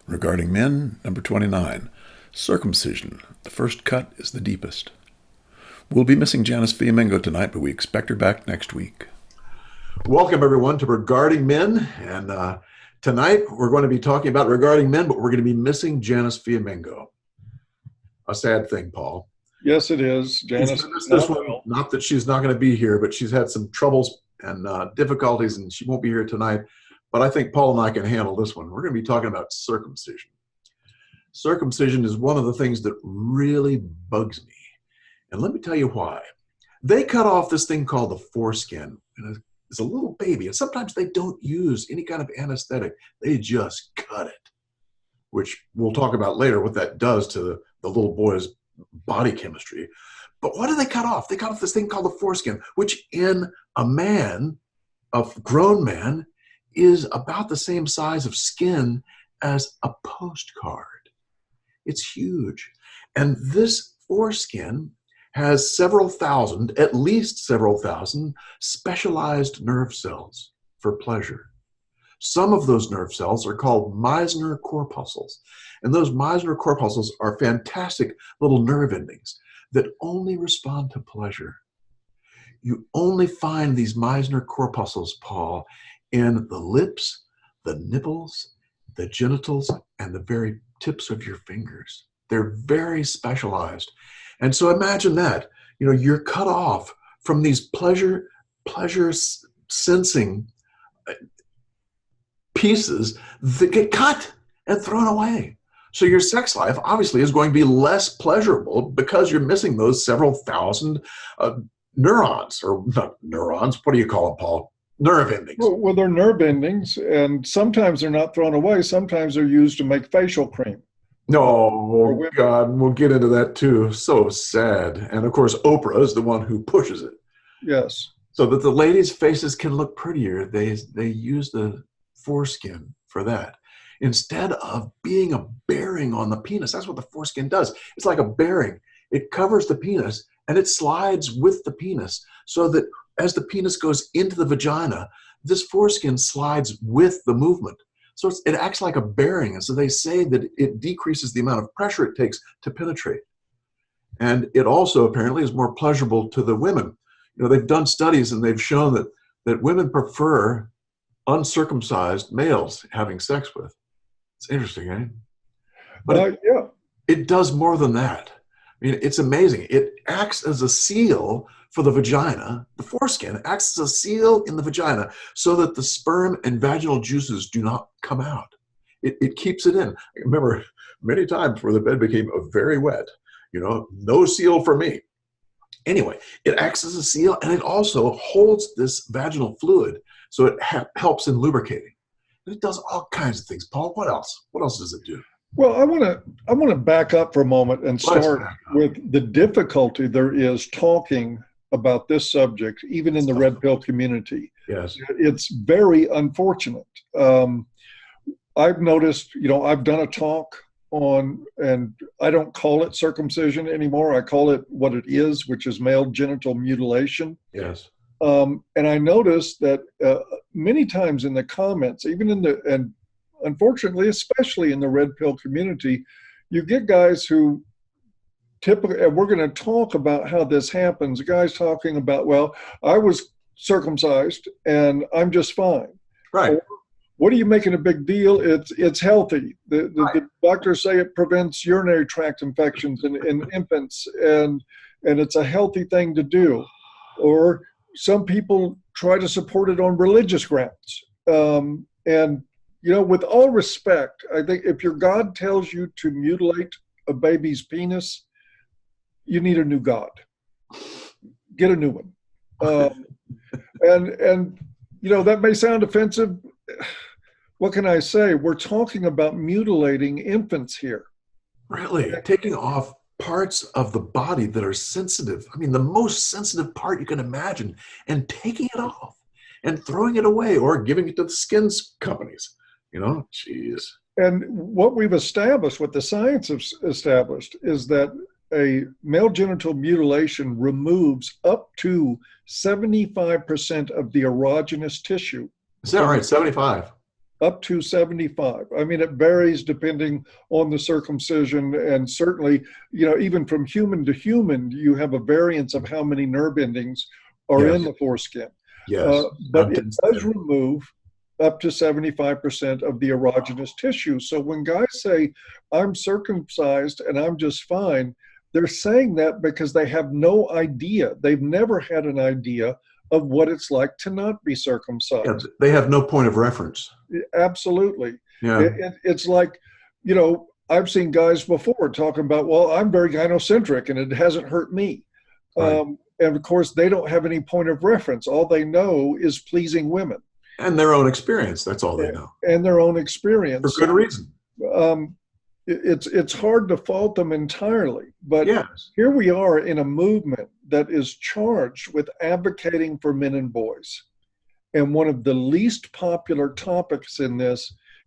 Regarding men, number 29, circumcision. The first cut is the deepest. We'll be missing Janice Fiamengo tonight, but we expect her back next week. Welcome, everyone, to Regarding Men. And tonight we're going to be talking about Regarding Men, but we're going to be missing Janice Fiamengo. A sad thing, Paul. Yes, it is. Janice, this one, not that she's not going to be here, but she's had some troubles and difficulties, and she won't be here tonight. But I think Paul and I can handle this one. We're going to be talking about circumcision. Circumcision is one of the things that really bugs me. And let me tell you why. They cut off this thing called the foreskin. And it's a little baby. And sometimes they don't use any kind of anesthetic. They just cut it, which we'll talk about later what that does to the little boy's body chemistry. But what do they cut off? They cut off this thing called the foreskin, which in a man, a grown man, is about the same size of skin as a postcard. It's huge. And this foreskin has several thousand, at least several thousand, specialized nerve cells for pleasure. Some of those nerve cells are called Meissner corpuscles. And those Meissner corpuscles are fantastic little nerve endings that only respond to pleasure. You only find these Meissner corpuscles, Paul, in the lips, the nipples, the genitals, and the very tips of your fingers. They're very specialized. And so imagine that, you're cut off from these pleasure sensing pieces that get cut and thrown away. So your sex life obviously is going to be less pleasurable because you're missing those several thousand neurons, or not neurons, what do you call them, Paul? Nerve endings. Well, they're nerve endings, and sometimes they're not thrown away. Sometimes they're used to make facial cream. No, God, we'll get into that too. So sad. And of course, Oprah is the one who pushes it. Yes. So that the ladies' faces can look prettier, they use the foreskin for that. Instead of being a bearing on the penis, that's what the foreskin does. It's like a bearing. It covers the penis and it slides with the penis so that as the penis goes into the vagina, this foreskin slides with the movement. So it acts like a bearing. And so they say that it decreases the amount of pressure it takes to penetrate. And it also apparently is more pleasurable to the women. They've done studies and they've shown that women prefer uncircumcised males having sex with. It's interesting, eh? But yeah. It does more than that. I mean, it's amazing. It acts as a seal for the vagina. The foreskin acts as a seal in the vagina so that the sperm and vaginal juices do not come out. It keeps it in. I remember many times where the bed became very wet. No seal for me. Anyway, it acts as a seal, and it also holds this vaginal fluid, so it helps in lubricating. It does all kinds of things. Paul, what else? What else does it do? Well, I want to back up for a moment and start with the difficulty there is talking about this subject, even in the red pill community. Yes, it's very unfortunate. I've noticed, I've done a talk on, and I don't call it circumcision anymore. I call it what it is, which is male genital mutilation. Yes. And I noticed that many times in the comments, even and unfortunately, especially in the red pill community, you get guys who typically, and we're going to talk about how this happens, guys talking about, well, I was circumcised and I'm just fine. Right. Or, what are you making a big deal? It's healthy. The doctors say it prevents urinary tract infections in infants, and it's a healthy thing to do. Or some people try to support it on religious grounds. And with all respect, I think if your God tells you to mutilate a baby's penis, you need a new God. Get a new one. And that may sound offensive. What can I say? We're talking about mutilating infants here. Really? Taking off parts of the body that are sensitive. I mean, the most sensitive part you can imagine, and taking it off and throwing it away or giving it to the skins companies. Jeez. And what we've established, what the science has established, is that a male genital mutilation removes up to 75% of the erogenous tissue. Is that right? 75? up to 75. I mean, it varies depending on the circumcision, and certainly, even from human to human, you have a variance of how many nerve endings are Yes. in the foreskin. Yes. But it does remove up to 75% of the erogenous tissue. So when guys say, I'm circumcised and I'm just fine, they're saying that because they have no idea. They've never had an idea of what it's like to not be circumcised. Yeah, they have no point of reference. Absolutely. Yeah. It's like, I've seen guys before talking about, well, I'm very gynocentric and it hasn't hurt me. Right. And of course, they don't have any point of reference. All they know is pleasing women. And their own experience. That's all they know. And their own experience. For good reason. It's hard to fault them entirely. But yes. Here we are in a movement that is charged with advocating for men and boys. And one of the least popular topics in this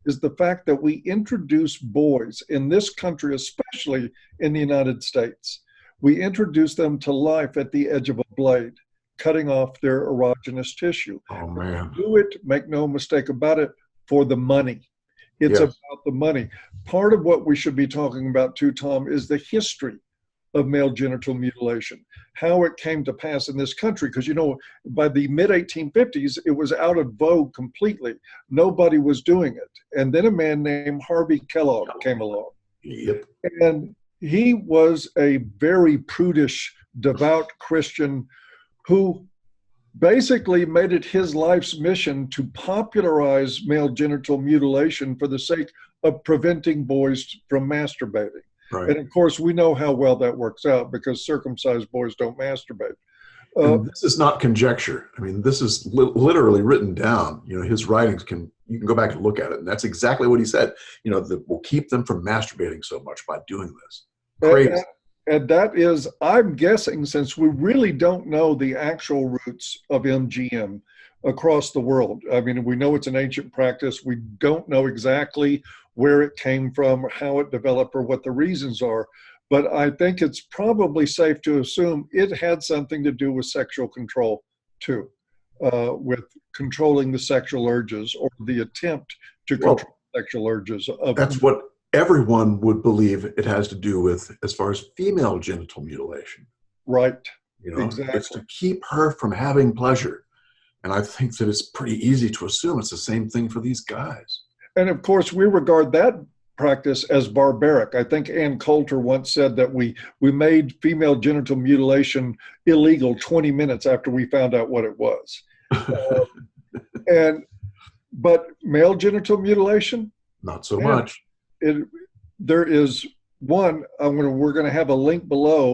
is the fact that we introduce boys in this country, especially in the United States. We introduce them to life at the edge of a blade, cutting off their erogenous tissue. Oh, man. Do it, make no mistake about it, for the money. It's Yes. about the money. Part of what we should be talking about too, Tom, is the history of male genital mutilation, how it came to pass in this country. Because, by the mid-1850s, it was out of vogue completely. Nobody was doing it. And then a man named Harvey Kellogg came along. Yep. And he was a very prudish, devout Christian who basically made it his life's mission to popularize male genital mutilation for the sake of preventing boys from masturbating. Right. And of course, we know how well that works out because circumcised boys don't masturbate. And this is not conjecture. I mean, this is literally written down. His writings you can go back and look at it. And that's exactly what he said. That will keep them from masturbating so much by doing this. Crazy. And that is, I'm guessing, since we really don't know the actual roots of MGM across the world. I mean, we know it's an ancient practice. We don't know exactly where it came from, or how it developed, or what the reasons are. But I think it's probably safe to assume it had something to do with sexual control, too, with controlling the sexual urges, or the attempt to control sexual urges. That's what everyone would believe it has to do with as far as female genital mutilation. Right. Exactly. It's to keep her from having pleasure. And I think that it's pretty easy to assume it's the same thing for these guys. And of course, we regard that practice as barbaric. I think Ann Coulter once said that we made female genital mutilation illegal 20 minutes after we found out what it was. But male genital mutilation? Not so much. There is one, we're going to have a link below.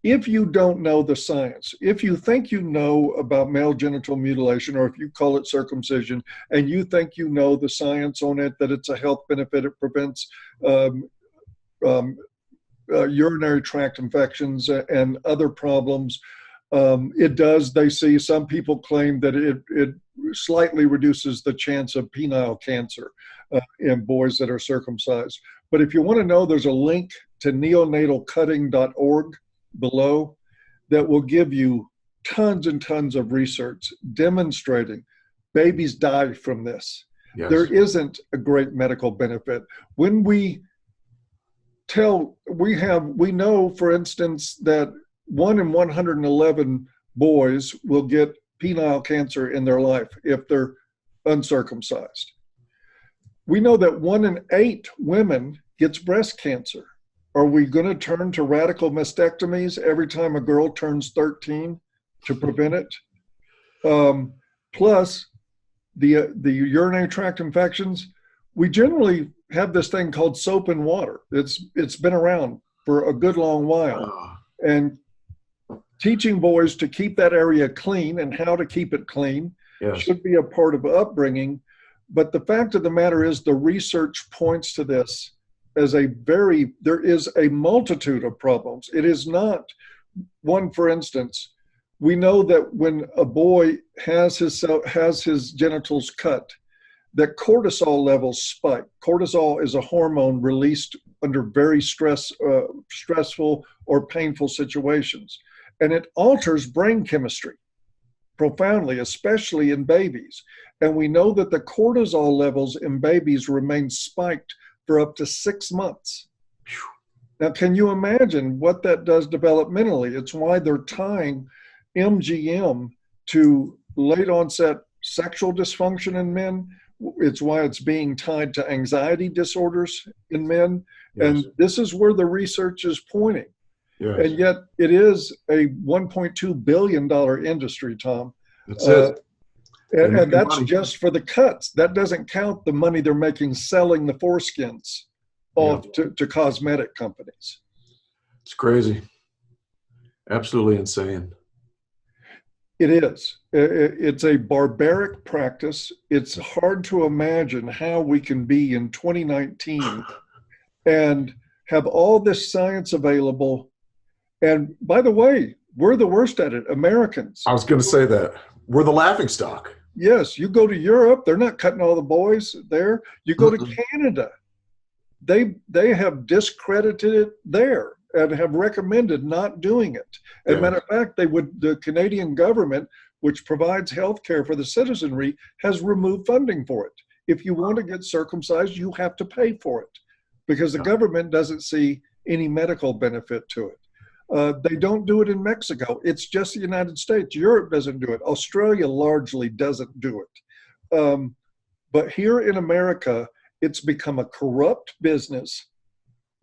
If you don't know the science, if you think you know about male genital mutilation, or if you call it circumcision, and you think you know the science on it, that it's a health benefit, it prevents urinary tract infections and other problems. It does, they see, some people claim that it slightly reduces the chance of penile cancer in boys that are circumcised. But if you want to know, there's a link to neonatalcutting.org below that will give you tons and tons of research demonstrating babies die from this. Yes. There isn't a great medical benefit. When we know, for instance, that 1 in 111 boys will get penile cancer in their life if they're uncircumcised. We know that 1 in 8 women gets breast cancer. Are we going to turn to radical mastectomies every time a girl turns 13 to prevent it? Plus, the urinary tract infections, we generally have this thing called soap and water. It's been around for a good long while. And teaching boys to keep that area clean and how to keep it clean should be a part of upbringing. But the fact of the matter is, the research points to this as there is a multitude of problems. It is not one, for instance, we know that when a boy has his genitals cut, that cortisol levels spike. Cortisol is a hormone released under very stressful or painful situations, and it alters brain chemistry. profoundly, especially in babies. And we know that the cortisol levels in babies remain spiked for up to 6 months. Now, can you imagine what that does developmentally? It's why they're tying MGM to late onset sexual dysfunction in men. It's why it's being tied to anxiety disorders in men. Yes. And this is where the research is pointing. Yes. And yet it is a $1.2 billion industry, Tom. That's it. And that's money. just for the cuts. That doesn't count the money they're making selling the foreskins off to cosmetic companies. It's crazy. Absolutely insane. It is. It's a barbaric practice. It's hard to imagine how we can be in 2019 and have all this science available. And by the way, we're the worst at it, Americans. I was going to say that. We're the laughingstock. Yes, you go to Europe, they're not cutting all the boys there. You go to Canada, they have discredited it there and have recommended not doing it. As a matter of fact, the Canadian government, which provides health care for the citizenry, has removed funding for it. If you want to get circumcised, you have to pay for it because the government doesn't see any medical benefit to it. They don't do it in Mexico. It's just the United States. Europe doesn't do it. Australia largely doesn't do it. But here in America, it's become a corrupt business,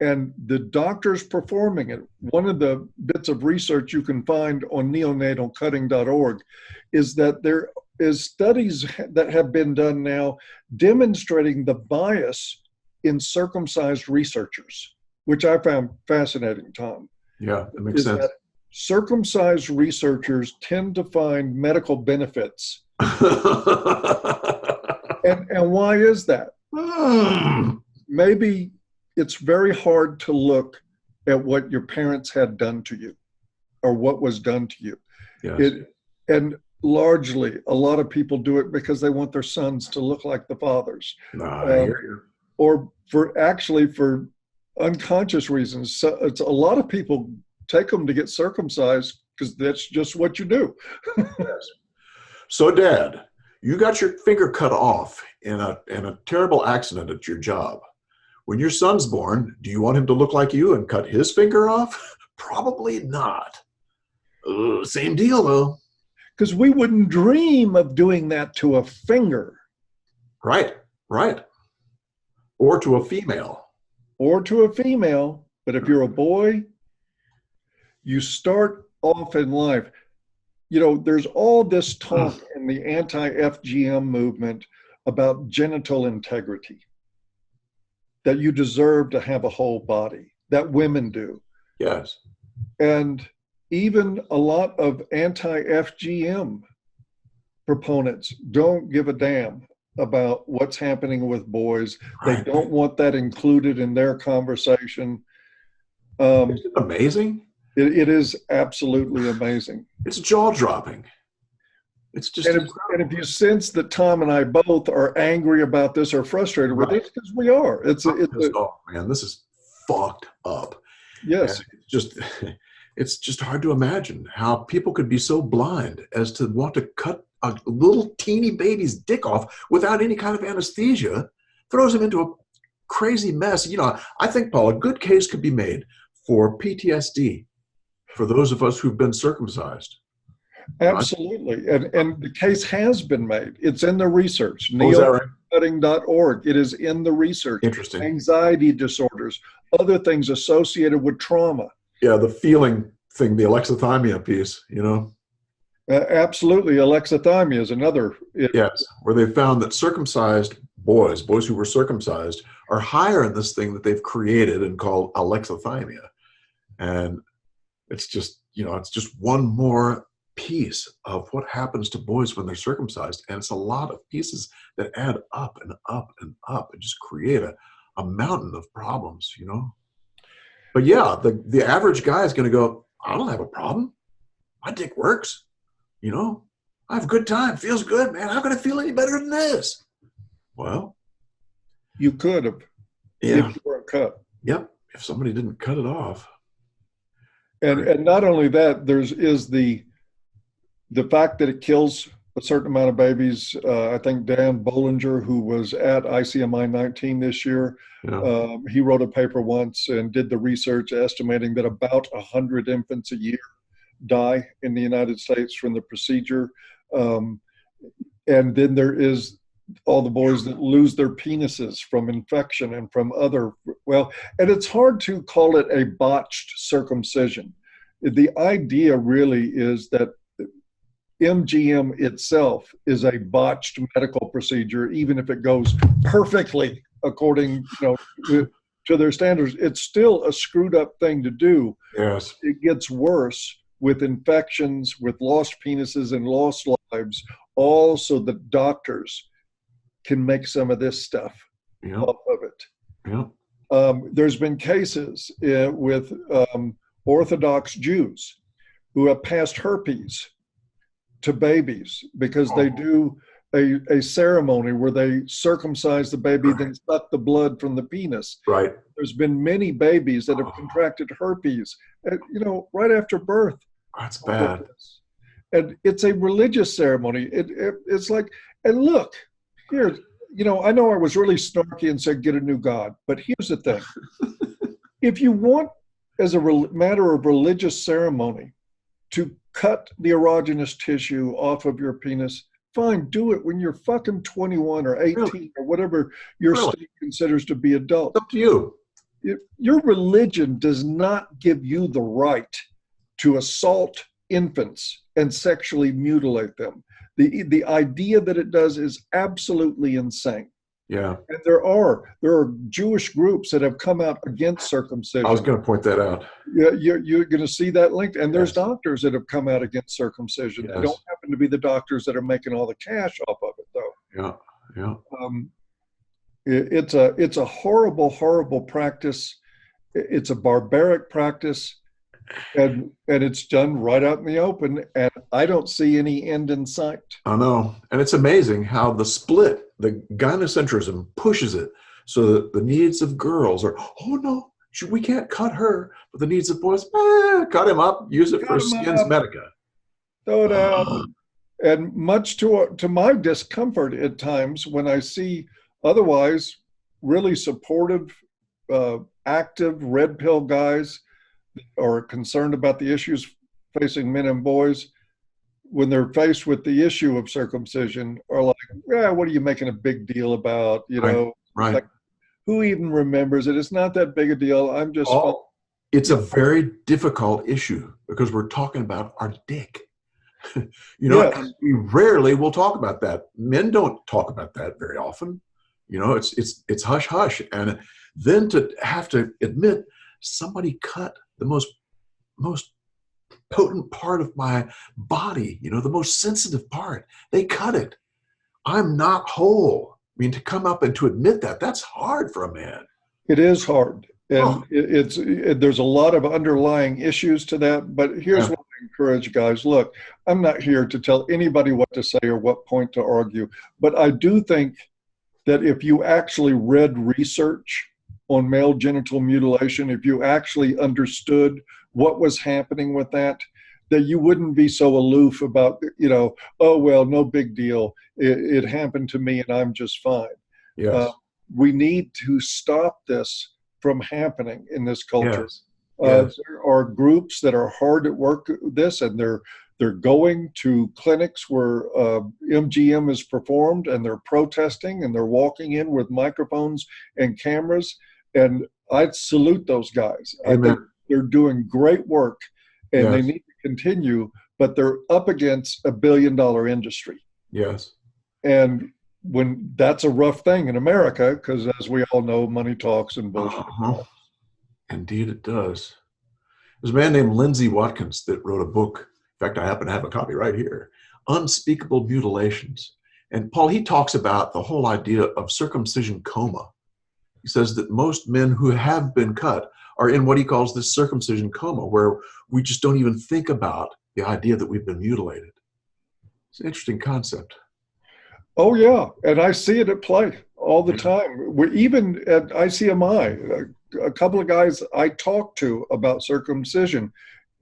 and the doctors performing it. One of the bits of research you can find on neonatalcutting.org is that there is studies that have been done now demonstrating the bias in circumcised researchers, which I found fascinating, Tom. Yeah, that makes sense. Circumcised researchers tend to find medical benefits. And why is that? Maybe it's very hard to look at what your parents had done to you or what was done to you. Yes. And largely, a lot of people do it because they want their sons to look like the fathers. I hear you. Or for unconscious reasons. So it's a lot of people take them to get circumcised because that's just what you do. Yes. So, Dad, you got your finger cut off in a terrible accident at your job. When your son's born, do you want him to look like you and cut his finger off? Probably not. Same deal, though. Because we wouldn't dream of doing that to a finger. Right. Or to a female. But if you're a boy, you start off in life. You know, there's all this talk in the anti-FGM movement about genital integrity, that you deserve to have a whole body, that women do. Yes. And even a lot of anti-FGM proponents don't give a damn about what's happening with boys. Right. They don't want that included in their conversation. Isn't it amazing? It is absolutely amazing. It's jaw-dropping. It's just And if you sense that Tom and I both are angry about this or frustrated with it, it's because we are. Man, this is fucked up. Yes. And it's just hard to imagine how people could be so blind as to want to cut a little teeny baby's dick off without any kind of anesthesia, throws him into a crazy mess. You know, I think, Paul, a good case could be made for PTSD for those of us who've been circumcised. Absolutely. And the case has been made. It's in the research. Is that right? Neocutting.org. It is in the research. Interesting. Anxiety disorders, other things associated with trauma. Yeah, the feeling thing, the alexithymia piece, you know? Absolutely. Alexithymia is another. Yes, where they found that circumcised boys who were circumcised, are higher in this thing that they've created and called alexithymia. And it's just, it's just one more piece of what happens to boys when they're circumcised. And it's a lot of pieces that add up and up and up and just create a mountain of problems, But yeah, the average guy is going to go, I don't have a problem. My dick works. I have a good time. Feels good, man. How can I feel any better than this? Well, you could have if you weren't cut. Yep. If somebody didn't cut it off. And not only that, is the the fact that it kills a certain amount of babies, I think Dan Bollinger, who was at ICMI 19 this year, he wrote a paper once and did the research estimating that about 100 infants a year die in the United States from the procedure. And then there is all the boys that lose their penises from infection and from other, and it's hard to call it a botched circumcision. The idea really is that MGM itself is a botched medical procedure, even if it goes perfectly according, to their standards. It's still a screwed up thing to do. Yes. It gets worse with infections, with lost penises and lost lives, all so that doctors can make some of this stuff off of it. Yeah. There's been cases with Orthodox Jews who have passed herpes to babies because they do a ceremony where they circumcise the baby, then suck the blood from the penis. Right. There's been many babies that have contracted herpes, right after birth. That's bad. And it's a religious ceremony. It's like, and look, here, I know I was really snarky and said, get a new God, but here's the thing. If you want, as a matter of religious ceremony, to cut the erogenous tissue off of your penis, fine, do it when you're fucking 21 or 18 or whatever your state considers to be adult. It's up to you. Your religion does not give you the right to assault infants and sexually mutilate them. The idea that it does is absolutely insane. Yeah. And there are Jewish groups that have come out against circumcision. I was going to point that out. Yeah, you're going to see that linked. And there's doctors that have come out against circumcision. They don't happen to be the doctors that are making all the cash off of it, though. Yeah. It's a horrible, horrible practice. It's a barbaric practice, and it's done right out in the open. And I don't see any end in sight. I know. And it's amazing how the gynocentrism pushes it so that the needs of girls are, oh no, we can't cut her. But the needs of boys, cut him up, use it for skins medica. Throw it out. And much to my discomfort at times when I see otherwise really supportive, active red pill guys are concerned about the issues facing men and boys, when they're faced with the issue of circumcision, are like, what are you making a big deal about? Right. Like, who even remembers it? It's not that big a deal. I'm just. It's a very difficult issue because we're talking about our dick. And we rarely will talk about that. Men don't talk about that very often. It's hush hush, and then to have to admit somebody cut the most potent part of my body, the most sensitive part. They cut it. I'm not whole. I mean, to come up and to admit that's hard for a man. It is hard. And there's a lot of underlying issues to that. But here's what I encourage guys. Look, I'm not here to tell anybody what to say or what point to argue. But I do think that if you actually read research on male genital mutilation, if you actually understood what was happening with that you wouldn't be so aloof about, oh, well, no big deal. It happened to me and I'm just fine. Yes. We need to stop this from happening in this culture. Yes. There are groups that are hard at work at this, and they're going to clinics where MGM is performed, and they're protesting, and they're walking in with microphones and cameras. And I salute those guys. Amen. I think they're doing great work, and they need to continue, but they're up against $1 billion industry. Yes. And when that's a rough thing in America, because as we all know, money talks and bullshit. Indeed it does. There's a man named Lindsay Watkins that wrote a book. In fact, I happen to have a copy right here, Unspeakable Mutilations. And Paul, he talks about the whole idea of circumcision coma. He says that most men who have been cut are in what he calls this circumcision coma, where we just don't even think about the idea that we've been mutilated. It's an interesting concept. Oh, yeah. And I see it at play all the time. Even at ICMI, a couple of guys I talked to about circumcision,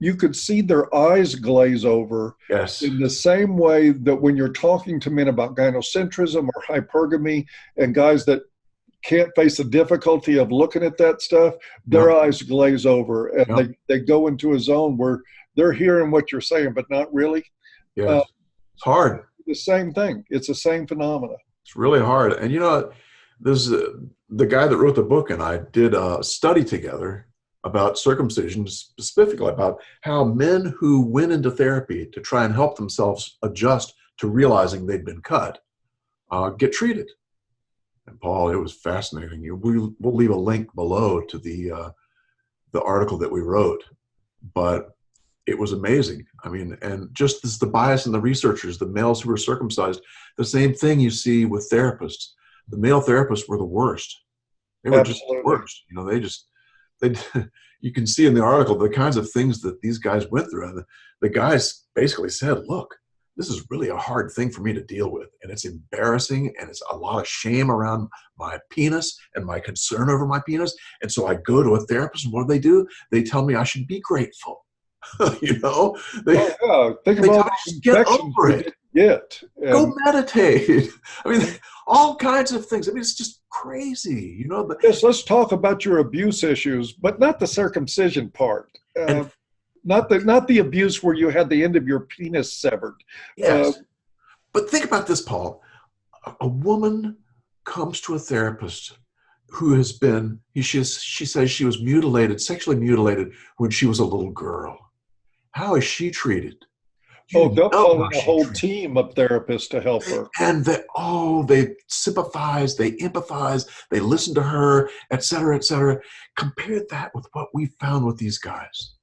you could see their eyes glaze over Yes. in the same way that when you're talking to men about gynocentrism or hypergamy and guys that can't face the difficulty of looking at that stuff, their Yep. eyes glaze over and Yep. they go into a zone where they're hearing what you're saying, but not really. Yes. It's hard. The same thing. It's the same phenomena. It's really hard. And there's the guy that wrote the book and I did a study together about circumcision, specifically about how men who went into therapy to try and help themselves adjust to realizing they'd been cut get treated. And Paul, it was fascinating. We'll leave a link below to the article that we wrote, but it was amazing. I mean, and just as the bias in the researchers, the males who were circumcised, the same thing you see with therapists. The male therapists were the worst. They were just the worst. You can see in the article the kinds of things that these guys went through. And the guys basically said, look, this is really a hard thing for me to deal with. And it's embarrassing. And it's a lot of shame around my penis and my concern over my penis. And so I go to a therapist and what do? They tell me I should be grateful. Think about get over it. Go meditate. I mean, all kinds of things. I mean, it's just crazy, But yes, let's talk about your abuse issues, but not the circumcision part. Not the abuse where you had the end of your penis severed. Yes. But think about this, Paul. A woman comes to a therapist who has been, she says she was sexually mutilated when she was a little girl. How is she treated? They'll call in a whole team of therapists to help her. And they sympathize, they empathize, they listen to her, et cetera, et cetera. Compare that with what we found with these guys.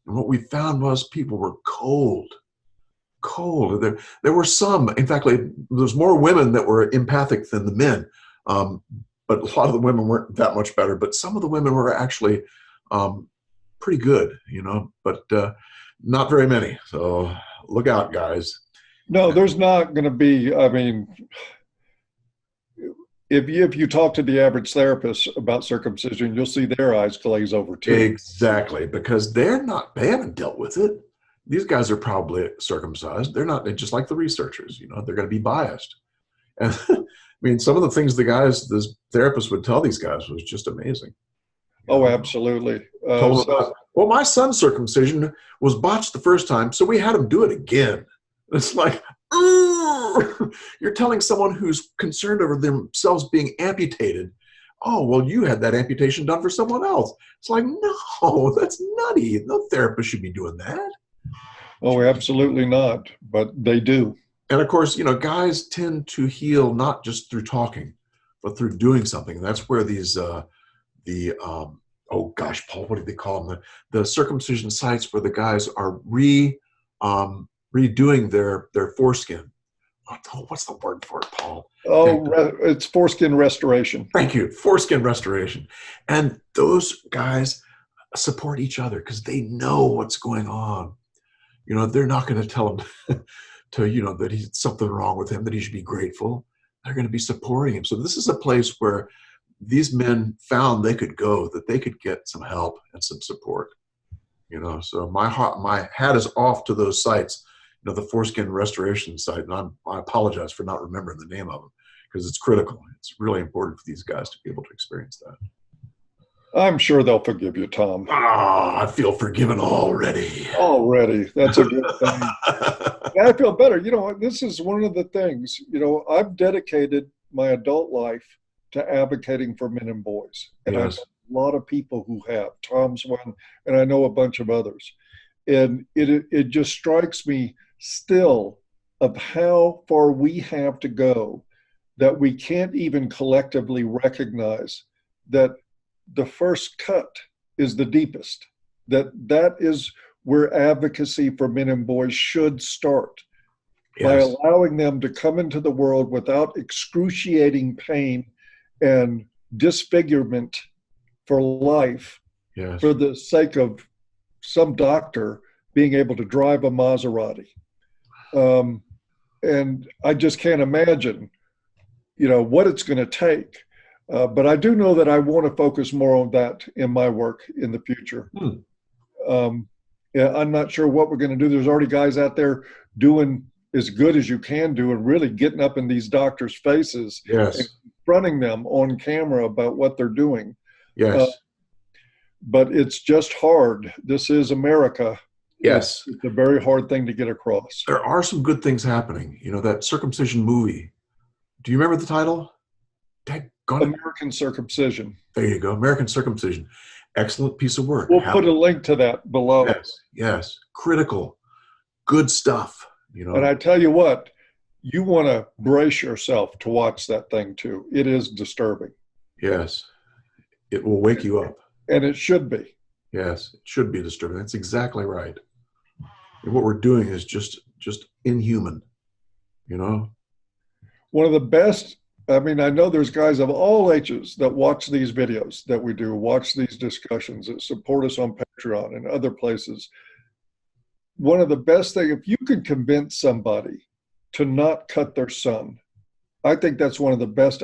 And what we found was people were cold. There were some, in fact, there's more women that were empathic than the men. But a lot of the women weren't that much better. But some of the women were actually pretty good, but not very many. So look out, guys. No, there's not going to be, I mean, if you talk to the average therapist about circumcision, you'll see their eyes glaze over too. Exactly, because they haven't dealt with it. These guys are probably circumcised. They're not, just like the researchers, they're going to be biased. And I mean, some of the things this therapist would tell these guys was just amazing. Oh, absolutely. Well, my son's circumcision was botched the first time, so we had him do it again. It's like, you're telling someone who's concerned over themselves being amputated, oh, well, you had that amputation done for someone else. It's like, no, that's nutty. No therapist should be doing that. Oh, absolutely not, but they do. And of course, guys tend to heal not just through talking, but through doing something. And that's where these, oh gosh, Paul, what do they call them? The circumcision sites where the guys are redoing their foreskin. What's the word for it, Paul? It's foreskin restoration. Thank you, foreskin restoration. And those guys support each other because they know what's going on. They're not going to tell him that he's something wrong with him, that he should be grateful. They're going to be supporting him. So this is a place where these men found they could go, that they could get some help and some support. So my hat is off to those sites, the foreskin restoration site. And I apologize for not remembering the name of them because it's critical. It's really important for these guys to be able to experience that. I'm sure they'll forgive you, Tom. I feel forgiven already. That's a good thing. I feel better. This is one of the things, I've dedicated my adult life to advocating for men and boys. And Yes. I know a lot of people who have. Tom's one, and I know a bunch of others. And it just strikes me still of how far we have to go that we can't even collectively recognize that the first cut is the deepest, that is where advocacy for men and boys should start. Yes. By allowing them to come into the world without excruciating pain and disfigurement for life, Yes. for the sake of some doctor being able to drive a Maserati. And I just can't imagine, what it's going to take. But I do know that I want to focus more on that in my work in the future. Yeah, I'm not sure what we're going to do. There's already guys out there doing as good as you can do and really getting up in these doctors' faces and Yes. confronting them on camera about what they're doing. Yes. But it's just hard. This is America. Yes. It's a very hard thing to get across. There are some good things happening. You know, that circumcision movie. Do you remember the title? American Circumcision. There you go. American Circumcision. Excellent piece of work. We'll put a link to that below. Yes. Yes. Critical. Good stuff. You know. And I tell you what, you want to brace yourself to watch that thing too. It is disturbing. Yes. It will wake you up. And it should be. Yes. It should be disturbing. That's exactly right. And what we're doing is just inhuman. You know. One of the best, I mean, I know there's guys of all ages that watch these videos that we do, watch these discussions, that support us on Patreon and other places. One of the best things, if you can convince somebody to not cut their son, I think that's one of the best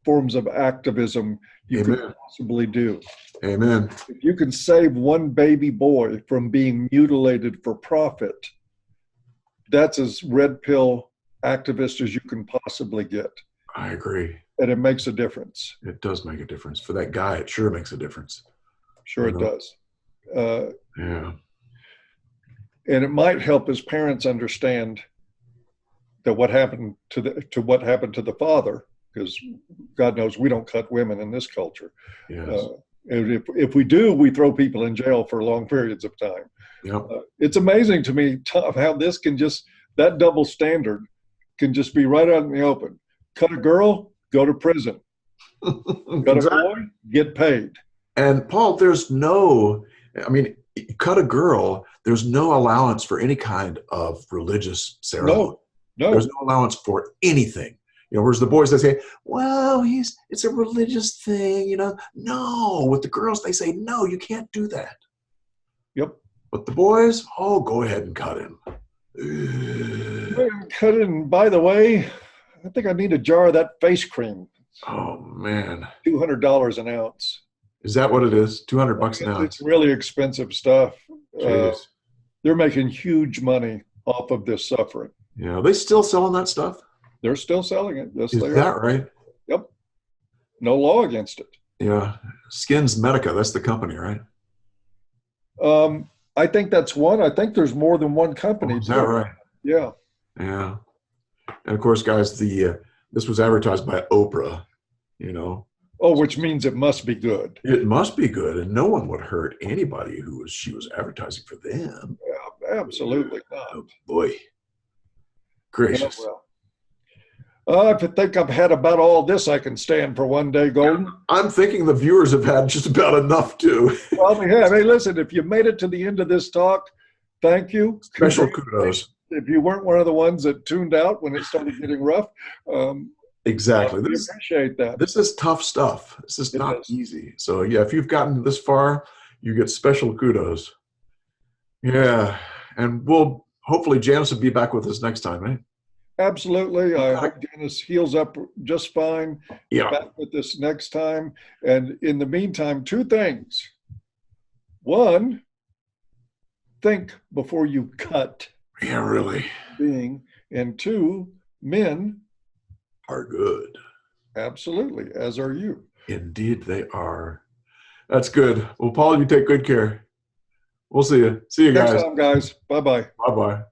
forms of activism you could possibly do. Amen. If you can save one baby boy from being mutilated for profit, that's as red pill activist as you can possibly get. I agree. And it makes a difference. It does make a difference. For that guy, it sure makes a difference. Sure it does. Yeah. And it might help his parents understand that what happened to the father, because God knows we don't cut women in this culture. Yes. And if we do, we throw people in jail for long periods of time. Yep. It's amazing to me, Tom, how this can that double standard can just be right out in the open. Cut a girl, go to prison. Cut a boy, get paid. And Paul, cut a girl, there's no allowance for any kind of religious ceremony. No. There's no allowance for anything. You know, whereas the boys, they say, well, it's a religious thing, you know. No, with the girls, they say, no, you can't do that. Yep. But the boys, go ahead and cut him. Cut it, and by the way, I think I need a jar of that face cream. Oh, man. $200 an ounce. Is that what it is? $200 an ounce? It's really expensive stuff. Jeez. They're making huge money off of this suffering. Yeah, are they still selling that stuff? They're still selling it. Yes, Is that right? Yep. No law against it. Yeah. Skins Medica, that's the company, right? I think that's one. I think there's more than one company. Is that right? Yeah. Yeah. And of course, guys, this was advertised by Oprah, you know. Oh, which means it must be good. It must be good, and no one would hurt anybody she was advertising for them. Yeah, absolutely not. Oh, boy. Gracious. Yeah, well, I think I've had about all this I can stand for one day, Golden. I'm thinking the viewers have had just about enough, too. Well, we have. Hey, listen, if you made it to the end of this talk, thank you. Special kudos. If you weren't one of the ones that tuned out when it started getting rough, exactly. We appreciate that. This is tough stuff. This is not easy. So, yeah, if you've gotten this far, you get special kudos. Yeah. And hopefully Janice will be back with us next time, right? Absolutely. I hope Janice heals up just fine. Yeah. Back with us next time. And in the meantime, two things. One, think before you cut. Yeah, really. And two, men are good. Absolutely, as are you. Indeed, they are. That's good. Well, Paul, you take good care. We'll see you. See you guys. Next time, guys. Bye-bye. Bye-bye.